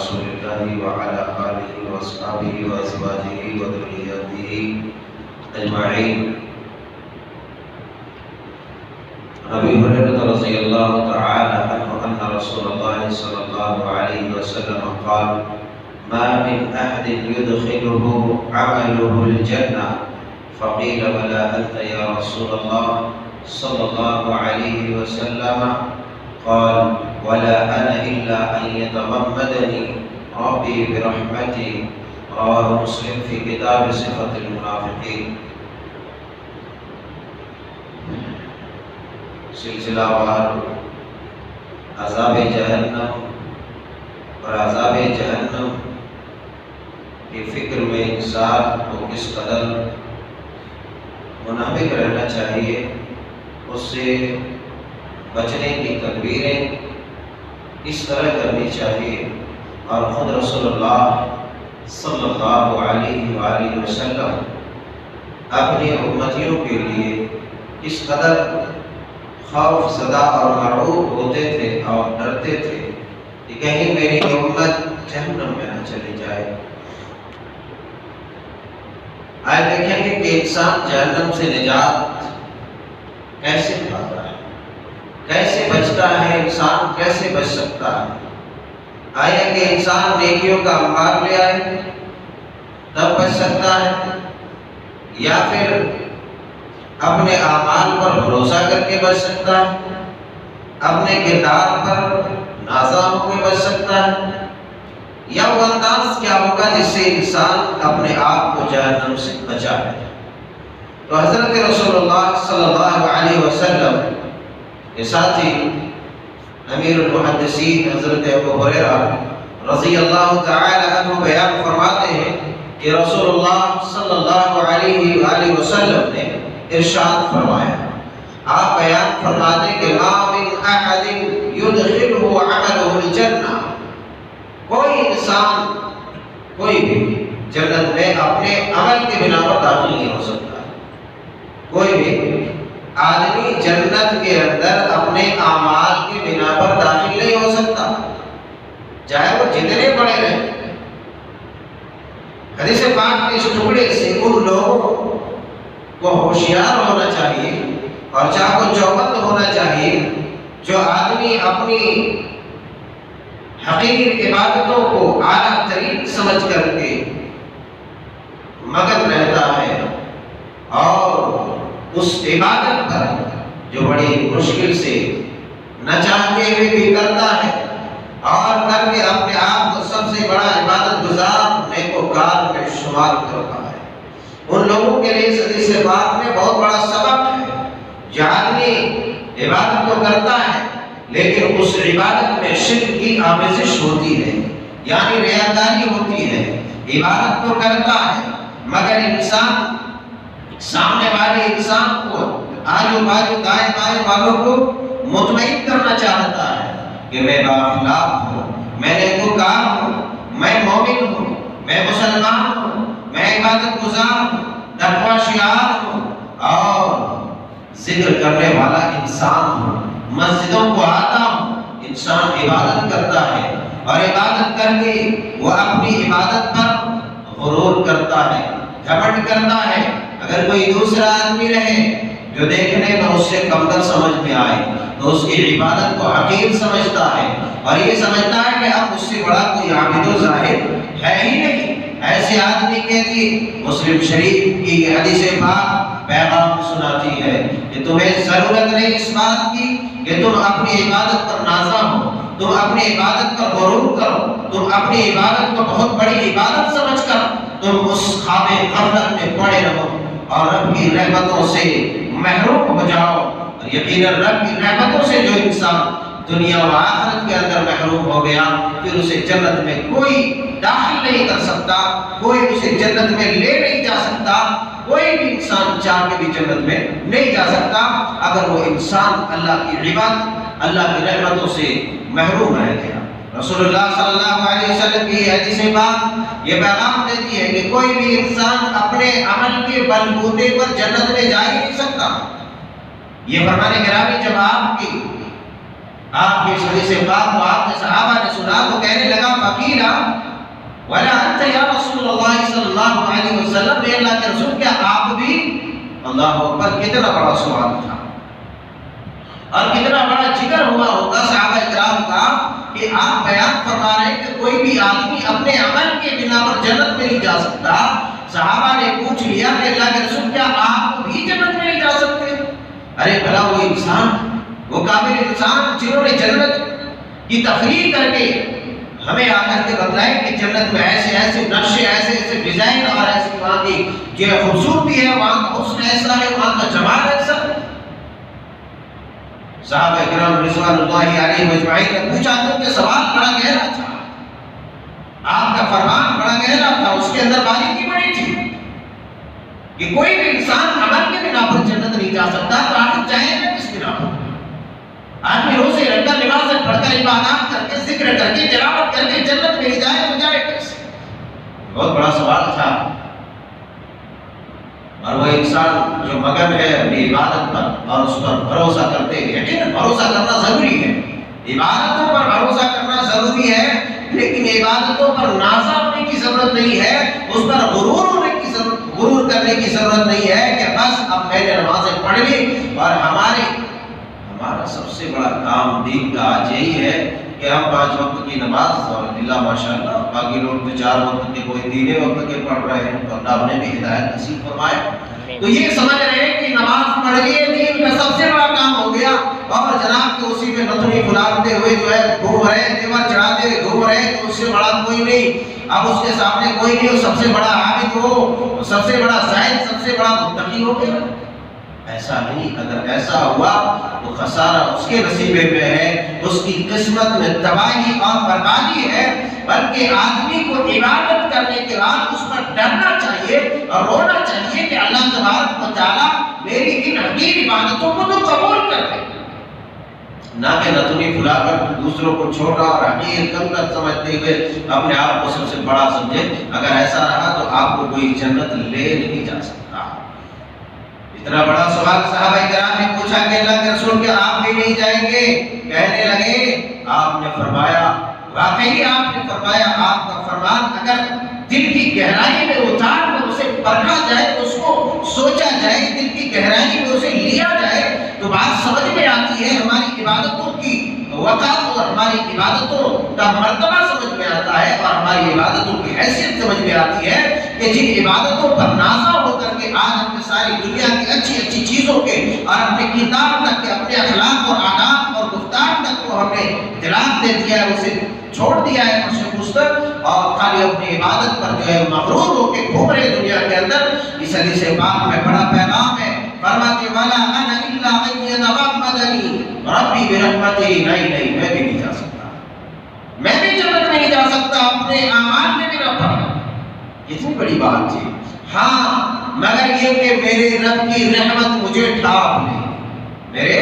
رسول الله وعلى آله وأصحابه وأزواجه وذريته أجمعين. أبي هريرة رضي الله تعالى عنه أن رسول الله صلى الله عليه وسلم قال: ما من أحد يدخله عمله الجنة. فقيل: ولا أنت يا رسول الله صلى الله عليه وسلم؟ قال: ولا أنا إلا أن يتغمدني ربي برحمته. رواه مسلم في كتاب صفة المنافقين. سلسلہ وار عذاب جہنم اور عذاب جہنم کی فکر میں انسان کو کس قدر منافق رہنا چاہیے، اس سے بچنے کی تدبیریں اس طرح کرنی چاہیے، اور خود رسول اللہ صلی اللہ علیہ وآلہ وسلم اپنی امتیوں کے لیے اس قدر خوف زدہ اور مرعوب ہوتے تھے اور ڈرتے تھے کہ کہیں میری امت جہنم میں نہ چلی جائے۔ آئے دیکھیں گے کہ انسان جہنم سے نجات کیسے پاتا ہے، کیسے بچتا ہے، انسان کیسے بچ سکتا ہے۔ آئے کہ انسان نیکیوں کا انبار لے آئے تب بچ سکتا ہے، یا پھر اپنے اعمال پر بھروسہ کر کے بچ سکتا ہے، اپنے کردار پر نازا ہو کے بچ سکتا ہے، یا وہ انداز کیا ہوگا جس سے انسان اپنے آپ کو جہنم سے بچا ہے۔ تو حضرت رسول اللہ صلی اللہ علیہ وسلم کے ساتھی امیر المحدثین حضرت ابو ہریرہ رضی اللہ تعالی عنہ بیان فرماتے ہیں کہ رسول اللہ صلی اللہ علیہ وآلہ وسلم نے ارشاد فرمایا، آپ بیان فرماتے کہ ما من احد يدخله عمله الجنہ، کوئی انسان کوئی بھی جنت میں اپنے عمل کے بنا پر داخل نہیں ہو سکتا۔ کوئی بھی آدمی جنت کے اندر اپنے اعمال کے بنا پر داخل نہیں ہو سکتا، چاہے وہ جتنے بڑے رہیں۔ حدیث پاک کے اس ٹکڑے سے ان لوگوں کو ہوشیار ہونا چاہیے اور چاہے کو چوبند ہونا چاہیے جو آدمی اپنی حقیر عبادتوں کو اعلیٰ ترین سمجھ کر کے مگن رہتا ہے اور اس عبادت پر جو بڑی مشکل سے نہ چاہتے ہوئے بھی کرتا ہے اور کر کے اپنے آپ کو سب سے بڑا عبادت گزار نیکوکار میں شمار کرتا ہے، ان لوگوں کے لیے حدیث پاک میں بہت بڑا سبق ہے۔ جو آدمی عبادت تو کرتا ہے لیکن اس عبادت میں شرک کی آمیزش ہوتی ہے، یعنی ریاکاری ہوتی ہے۔ عبادت تو کرتا ہے مگر انسان سامنے والے انسان کو آجو باجو دائیں بائیں والوں کو مطمئن کرنا چاہتا ہے کہ میں بااخلاق ہوں، میں نیکوکار ہوں، میں مومن ہوں، میں مسلمان ہوں، میں عبادت گزار ہوں، تقوی شعار ہوں اور ذکر کرنے والا انسان ہوں، مسجدوں کو آتا ہوں۔ انسان عبادت کرتا ہے اور عبادت کر کے وہ اپنی عبادت پر غرور کرتا ہے، گھمنڈ کرتا ہے۔ اگر کوئی دوسرا آدمی رہے جو دیکھنے میں اس سے کمتر سمجھ میں آئے تو اس کی عبادت کو حقیر سمجھتا ہے اور یہ سمجھتا ہے کہ اب اس سے بڑا کوئی عابد و زاہد ہے ہی نہیں۔ ایسے آدمی کے لیے مسلم شریف کی حدیث پاک پیغام سناتی ہے کہ تمہیں ضرورت نہیں اس بات کی کہ تم اپنی عبادت پر نازا ہو، تم اپنی عبادت پر غرور کرو، تم اپنی عبادت کو بہت بڑی عبادت سمجھ کر تم اس خواب غفلت میں پڑے رہو اور رب کی رحمتوں سے محروم ہو جاؤ۔ اور یقیناً رب کی رحمتوں سے جو انسان دنیا و آخرت کے اندر محروم ہو گیا پھر اسے جنت میں کوئی داخل نہیں کر سکتا، کوئی اسے جنت میں لے نہیں جا سکتا، کوئی بھی انسان چاہ کے بھی جنت میں نہیں جا سکتا اگر وہ انسان اللہ کی عبادت، اللہ کی رحمتوں سے محروم رہ گیا۔ رسول اللہ صلی اللہ علیہ وسلم کی حدیث پاک یہ پیغام دیتی ہے کہ کوئی بھی انسان اپنے عمل کے بلبوتے پر جنت میں جا ہی نہیں سکتا۔ یہ فرمان گرامی جب آپ کی آپ کی اس حدیث پاک کو آپ کے صحابہ نے سنا تو کہنے لگا فقیلا ولا انت یا رسول اللہ صلی اللہ علیہ وسلم، اے اللہ کے رسول کیا آپ بھی؟ اللہ اکبر، کتنا بڑا سوال تھا اور کتنا بڑا جگر ہوا ہوگا صحابہ کرام کا کہ آپ بیان فرما رہے ہیں کہ کوئی بھی آدمی اپنے عمل کے بنا پر جنت میں نہیں جا سکتا۔ صحابہ نے پوچھ لیا کہ اللہ کے رسول کیا آپ بھی جنت میں نہیں جا سکتے؟ ارے بھلا وہ انسان، وہ کامل انسان جنہوں نے جنت کی تفریح کر کے ہمیں آ کر کے بتلائے کہ جنت میں ایسے ایسے نقشے، ایسے ایسے ڈیزائن اور ایسی وہاں کی جو خوبصورتی ہے، وہاں کا حسن ایسا ہے، وہاں کا جمال ایسا ہے۔ صحابہ کرام رضوان اللہ علیہ مجمعین نے پوچھا تو کہ سوال بڑا گہرا تھا، آپ کا فرمان بڑا گہرا تھا، اس کے اندر باریکی بڑی تھی کہ کوئی بھی انسان عمل کے بنا پر جنت نہیں جا سکتا، تو آخر جائے گا کس بنا پر؟ آدمی روزے رکھ کر، نمازیں پڑھ کر، عبادات کر کے، ذکر کر کے، تلاوت کر کے جنت میں جائے تو جائے کیسے؟ بہت بڑا سوال تھا۔ اور وہ انسان جو مگن ہے اپنی عبادت پر اور اس پر بھروسہ کرتے ہیں، یقیناً بھروسہ کرنا ضروری ہے، عبادتوں پر بھروسہ کرنا ضروری ہے، لیکن عبادتوں پر نازا ہونے کی ضرورت نہیں ہے، اس پر غرور کرنے کی ضرورت نہیں ہے کہ بس اب میں نے نمازیں پڑھ لی اور ہمارا سب سے بڑا کام دین کا آج یہی ہے کہ ہم 5 وقت کی نماز، اور اللہ ماشاءاللہ باقی لوگ تو 4 وقت کے، کوئی 3 وقت کے پڑھ رہے ہیں، تو اللہ نے بھی ہدایت نصیب فرمائے۔ تو یہ سمجھ رہے ہیں کہ نماز پڑھ لیے دین کا سب سے بڑا کام ہو گیا، اور جناب کہ اسی میں نتنی پھلاتے ہوئے جو ہے گھوم رہے، تیور چڑھاتے ہوئے گھوم رہے، تو اس سے بڑا کوئی نہیں، اب اس کے سامنے کوئی نہیں، وہ سب سے بڑا عابد ہو، سب سے بڑا زاہد، سب سے بڑا متقی ہو گیا۔ ایسا نہیں، اگر ایسا ہوا تو خسارہ اس کے نصیبے میں ہے، اس کی قسمت میں تباہی اور بربادی ہے، بلکہ آدمی کو عبادت کرنے کے بعد اس پر ڈرنا چاہیے اور رونا چاہیے کہ اللہ تبارک و تعالیٰ میری ان حقیر عبادتوں کو تو قبول کر لے، نہ کہ نتنی پھلا کر دوسروں کو چھوٹا اور حقیر کمتر سمجھتے ہوئے اپنے آپ کو سب سے بڑا سمجھے۔ اگر ایسا رہا تو آپ کو کوئی جنت لے نہیں جا سکتا۔ اتنا بڑا سوال صحابہ کرام نے پوچھا کہ اللہ کے رسول کیا آپ بھی نہیں جائیں گے؟ کہنے لگے، آپ نے فرمایا، واقعی آپ نے فرمایا، آپ کا فرمان اگر دل کی گہرائی میں اتار کر اسے پرکھا جائے، اس کو سوچا جائے، دل کی گہرائی میں اسے لیا جائے، تو بات سمجھ میں آتی ہے، ہماری عبادتوں کی وقت اور ہماری عبادتوں کا مرتبہ سمجھ میں آتا ہے، اور ہماری عبادتوں کی حیثیت سمجھ میں آتی ہے کہ جن عبادتوں پر نازا ہو کر کے آج ہم نے ساری دنیا کی اچھی اچھی چیزوں کے اور اپنے کردار تک کے، اپنے اخلاق اور آداب اور گفتار تک کو ہم نے اطلاق دے دیا ہے، اسے چھوڑ دیا ہے اسے مستق، اور خالی اپنی عبادت پر جو ہے مغرور ہو کے گھوم رہے دنیا کے اندر۔ اس حدیث پاک میں بڑا پیغام ہے، فرماتے والا انا الا ان يتغمدني ربي برحمته، نہیں میں بھی نہیں جا سکتا، میں بھی جنت میں نہیں جا سکتا اپنے اعمال میں بھی نہ پڑا۔ کتنی بڑی بات تھی، ہاں مگر یہ کہ میرے رب کی رحمت مجھے ڈھانپ لے، میرے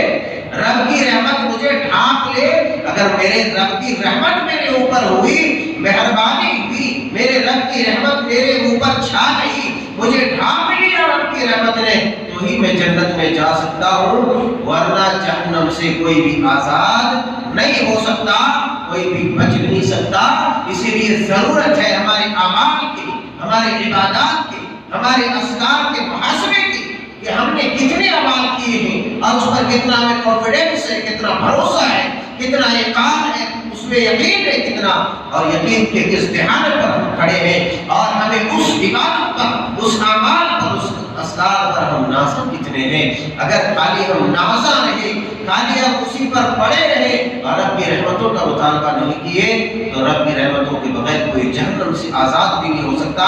رب کی رحمت مجھے ڈھانپ لے۔ اگر میرے رب کی رحمت میرے اوپر ہوئی، مہربانی ہوئی، میرے رب کی رحمت میرے اوپر چھا گئی، مجھے ڈھانپ لیا رب کی رحمت نے، تو ہی میں جنت میں جا سکتا ہوں، ورنہ جہنم سے کوئی بھی آزاد نہیں ہو سکتا، کوئی بھی بچ نہیں سکتا۔ اسی لیے ضرورت ہے ہمارے اعمال کی، ہمارے عبادات کی، ہمارے اذکار کے محاسبے کی، کہ ہم نے کتنے اعمال کیے ہیں اور اس پر کتنا ہمیں کانفیڈنس ہے، کتنا بھروسہ ہے، کتنا یقین ہے، اس میں یقین ہے کتنا، اور یقین کے کس دہانے پر ہم کھڑے ہیں، اور ہمیں اس عبادت پر، اس اعمال پر، اس اذکار پر ہم نازا کتنے ہیں۔ اگر خالی ہم نازا رہے، خالی ہم اسی پر پڑے رہے اور رب کی رحمتوں کا مطالبہ نہیں کیے، تو رب کی رحمتوں کے بغیر کوئی جہنم سے آزاد بھی نہیں ہو سکتا،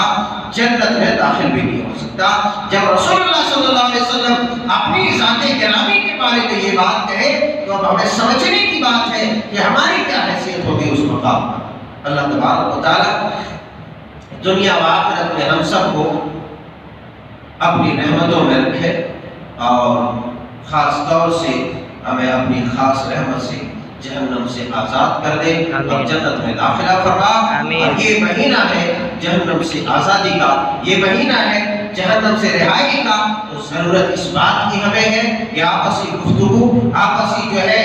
جنت میں داخل بھی نہیں ہو سکتا۔ جب رسول اللہ صلی اللہ علیہ وسلم اپنی ذات گرامی کے بارے میں یہ بات کہے، تو اب ہمیں سمجھنے کی بات ہے کہ ہماری کیا حیثیت ہوگی اس مقام پر۔ اللہ تبارک و تعالی دنیا و آخرت میں ہم سب کو اپنی رحمتوں میں رکھے، اور خاص طور سے ہمیں اپنی خاص رحمت سے جہنم سے آزاد کر دے اور جنت میں داخلہ فرما۔ اور یہ مہینہ ہے جہنم سے آزادی کا، یہ مہینہ ہے جہنم سے رہائی کا، تو ضرورت اس بات کی ہمیں ہے کہ آپسی گفتگو، آپسی جو ہے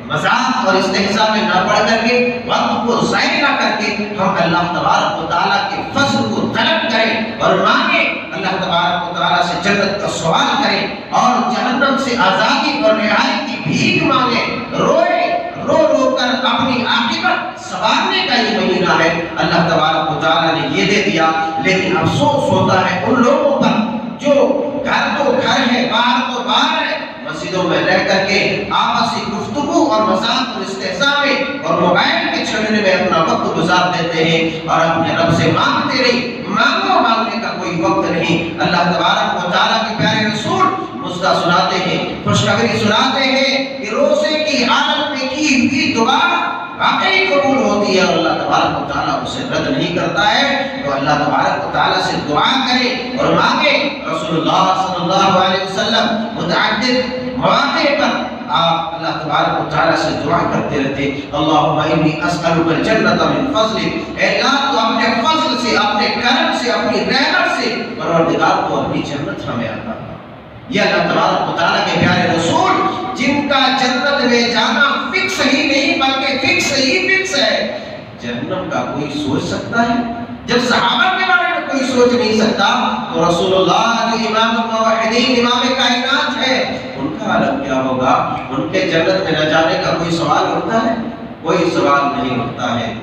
مذاق اور استہزاء میں نہ پڑ کر کے، وقت کو ضائع نہ کر کے ہم اللہ تبارک و تعالیٰ کے فضل کو طلب کریں اور مانگیں، اللہ تبارک و تعالیٰ سے جنت کا سوال کریں اور جہنم سے آزادی اور رہائی کی بھیک مانگیں، روئے رو رو کر اپنی عاقبت سنوارنے کا یہ مہینہ ہے۔ اللہ تبارک و تعالیٰ نے یہ دے دیا، لیکن افسوس ہوتا ہے ان لوگوں پر جو گھر تو گھر ہے، باہر تو باہر ہے، مسجدوں میں رہ کر کے آپسی گفتگو اور مذاق اور استہزاء میں اور موبائل کے چھڑنے میں اپنا وقت گزار دیتے ہیں اور اپنے رب سے مانگتے رہی، مانگنے کا کوئی وقت نہیں۔ اللہ تبارک و تعالیٰ کے پیارے رسول مصدع سناتے ہیں، خوشخبری سناتے ہیں کہ روزے کی حالت میں کی ہوئی دعا واقعی قبول ہوتی ہے اور اللہ تبارک و تعالیٰ اسے رد نہیں کرتا ہے۔ تو اللہ تبارک و تعالیٰ سے دعا کرے اور مانگے۔ رسول اللہ صلی اللہ علیہ وسلم متعدد مواقع پر آپ اللہ تبارک و تعالیٰ سے دعا کرتے رہتے، اللہم انی اسألک الجنت من فضلک، اے اللہ تو اپنے فضل سے، اپنے کرم سے، اپنی رحمت سے پروردگار کو اپنی جنت ہمیں عطا کر۔ یہ اللہ تبارک و تعالیٰ کے پیارے رسول جن کا جنت میں جانا فکس ہی نہیں بلکہ فکس ہی فکس ہے، جہنم کا کوئی سوچ سکتا ہے؟ جب صحابہ کے بارے میں کوئی سوچ نہیں سکتا تو رسول اللہ جو امام الموحدین، امام کائنات ہے، ان کا عالم کیا ہوگا؟ ان کے جنت میں نہ جانے کا کوئی سوال اٹھتا ہے؟ کوئی سوال نہیں اٹھتا ہے۔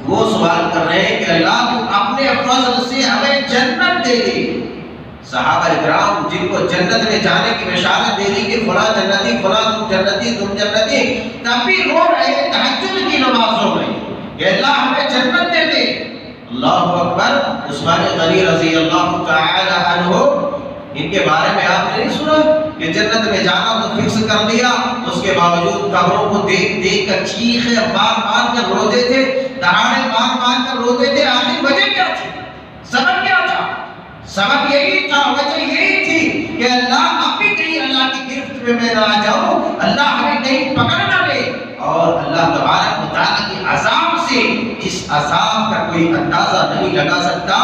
وہ سوال کر رہے ہیں کہ اللہ تو اپنے فضل سے ہمیں جنت دے دی۔ صحابہ اکرام جن کو جنت میں جانے کی بشارت دے دی کہ فلاں جنتی، فلاں تم جنتی، تم جنتی، تب بھی رو رہے ہیں تہجد کی نمازوں میں کہ اللہ ہمیں جنت دے دے۔ اللہ اکبر۔ عثمان غنی رضی اللہ تعالی عنہ، ان کے بارے میں آپ نے نہیں سنا کہ جنت میں جانا تو فکس کر دیا، اس کے باوجود قبروں کو دیکھ دیکھ کر چیخیں مار کر روتے تھے، دہاڑے مار کر روتے تھے۔ آخر وجہ کیا تھی؟ سبب کیا تھا؟ سبب یہی تھا، وجہ یہی تھی کہ اللہ اب بھی کہیں اللہ کی گرفت میں نہ آ جاؤں، اللہ ہمیں کہیں پکڑ نہ لے۔ اور اللہ تبارک و تعالیٰ کے عذاب سے، جس عذاب کا کوئی اندازہ نہیں لگا سکتا،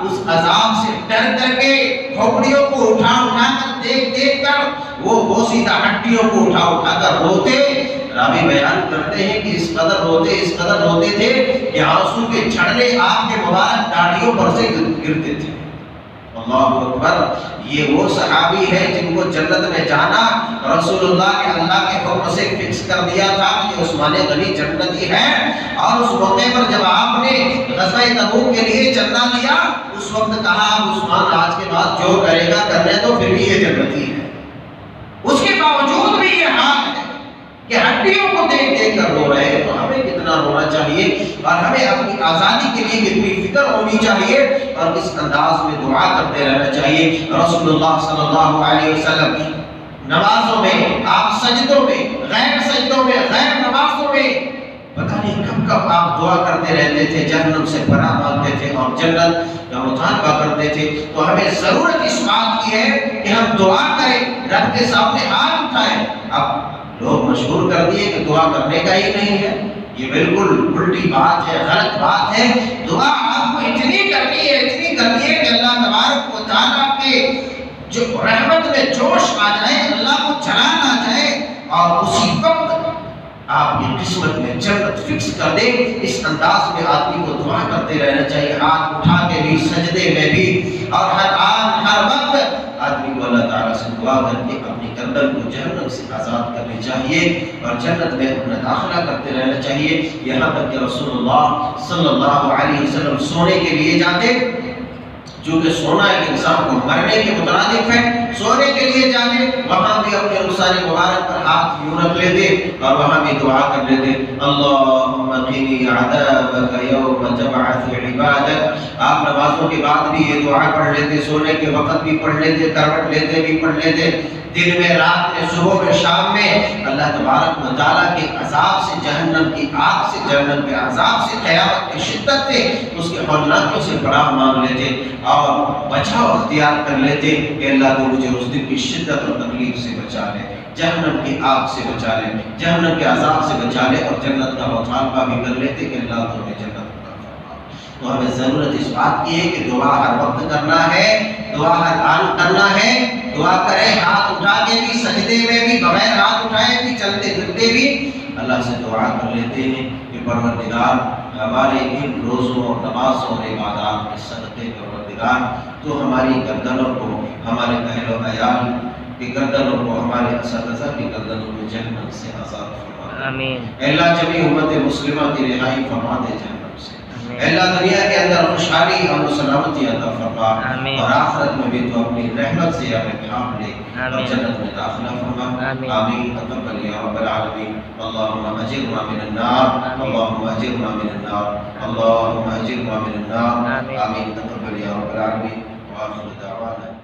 اس عذاب سے ڈر کے کھوپڑیوں کو اٹھا کر دیکھ کر وہ بوسیدہ ہڈیوں کو اٹھا کر روتے۔ راوی بیان کرتے ہیں کہ اس قدر روتے تھے کہ آنسو کے چھڑنے آپ کے مبارک داڑھیوں پر سے گرتے تھے۔ اللہ اکبر۔ یہ وہ صحابی ہے جن کو جنت میں جانا رسول اللہ نے اللہ کے حکم سے فکس کر دیا تھا کہ عثمان غنی جنتی ہے، اور اس موقع پر جب آپ نے غزوہ تبوک کے لیے چندہ لیا، اس وقت کہا عثمان آج کے بعد جو کرے گا کرنے تو پھر بھی یہ جنتی ہے۔ اس کے باوجود بھی یہ حال ہے کہ ہڈیوں کو دیکھ کر رو رہے ہیں، تو ہمیں کتنا رونا چاہیے اور ہمیں اپنی آزادی کے لیے کتنی فکر ہونی چاہیے اور اس انداز میں دعا کرتے رہنا چاہیے۔ رسول اللہ صلی اللہ علیہ وسلم نمازوں میں، آپ سجدوں میں، غیر سجدوں میں، غیر نمازوں میں پتہ نہیں کب آپ دعا کرتے رہتے تھے، جہنم سے پناہ مانگتے تھے اور جنت کا مطالبہ کرتے تھے۔ تو ہمیں ضرورت اس بات کی ہے کہ ہم دعا کریں، رب کے سامنے ہاتھ اٹھائیں۔ اب لوگ مشہور کر دیے کہ دعا کرنے کا ہی نہیں ہے، یہ بالکل الٹی بات ہے، غلط بات ہے۔ دعا آپ کو اتنی کرنی ہے کہ اللہ تبارک و تعالیٰ کے جو رحمت میں جوش آ جائے، اللہ کو جلال آ جائے اور اسی وقت آپ کی قسمت میں جنت فکس کر دے۔ اس انداز میں آدمی کو دعا کرتے رہنا چاہیے، ہاتھ اٹھا کے بھی، سجدے میں بھی، اور ہر آن ہر وقت آدمی کو اللہ تعالیٰ سے دعا کر کے اپنی گردن کو جہنم سے آزاد کرنی چاہیے اور جنت میں اپنا داخلہ کرتے رہنا چاہیے۔ یہاں تک کہ رسول اللہ صلی اللہ علیہ وسلم سونے کے لیے جاتے، چونکہ سونا ایک انسان کو مرنے کے مترادف ہے، سونے کے لیے جاتے وہاں بھی اپنے رخسار مبارک پر ہاتھ یوں رکھ لیتے اور وہاں بھی دعا کر لیتے، اللہم قنی عذابک یوم تبعث عبادک۔ آپ نمازوں کے بعد بھی یہ دعا پڑھ لیتے، سونے کے وقت بھی پڑھ لیتے، کروٹ لیتے بھی پڑھ لیتے، دن میں، رات میں، صبح میں، شام میں۔ اللہ تبارک و تعالیٰ کے عذاب سے، جہنم کی آگ سے، جہنم کے عذاب سے، قیامت کی شدت سے، اس کے ہولناکیوں سے پناہ مانگ لیتے اور بچاؤ اختیار کر لیتے کہ اللہ تو مجھے اس دن کی شدت اور تکلیف سے بچا لے، جہنم کی آگ سے بچا لے، جہنم کے عذاب سے بچا لے، اور جنت کا مطالبہ بھی کر لیتے کہ اللہ تو ہمیں جنت عطا فرما۔ تو ہمیں ضرورت اس بات کی ہے کہ دعا ہر وقت کرنا ہے، دعا ہر آن کرنا ہے، دعا کریں ہاتھ اٹھا کے بھی، سجدے میں بھی، بغیر ہاتھ اٹھائے بھی، چلتے پھرتے بھی اللہ سے دعا کر لیتے ہیں کہ پروردگار ہمارے ان روزوں اور نمازوں اور عبادات کے صدقے پروردگار تو ہماری گردنوں کو، ہمارے اہل و عیال کی گردنوں کو، ہمارے اساتذہ کی گردنوں کو جہنم سے آزاد فرما۔ آمین۔ اے اللہ جمی امت مسلمہ کی رہائی فرما دے جہنم سے۔ اے اللہ دنیا کے اندر خوشحالی اور سلامتی عطا فرما، اور آخرت میں بھی تو اپنی رحمت سے ہمیں تھام لے اور جنت میں داخلہ فرما۔ آمین تقبل یا رب العالمین۔ اللہم اجرنا من النار، اللہم اجرنا من النار، اللہم اجرنا من النار۔ آمین تقبل یا رب العالمین۔ وآخر دعوانا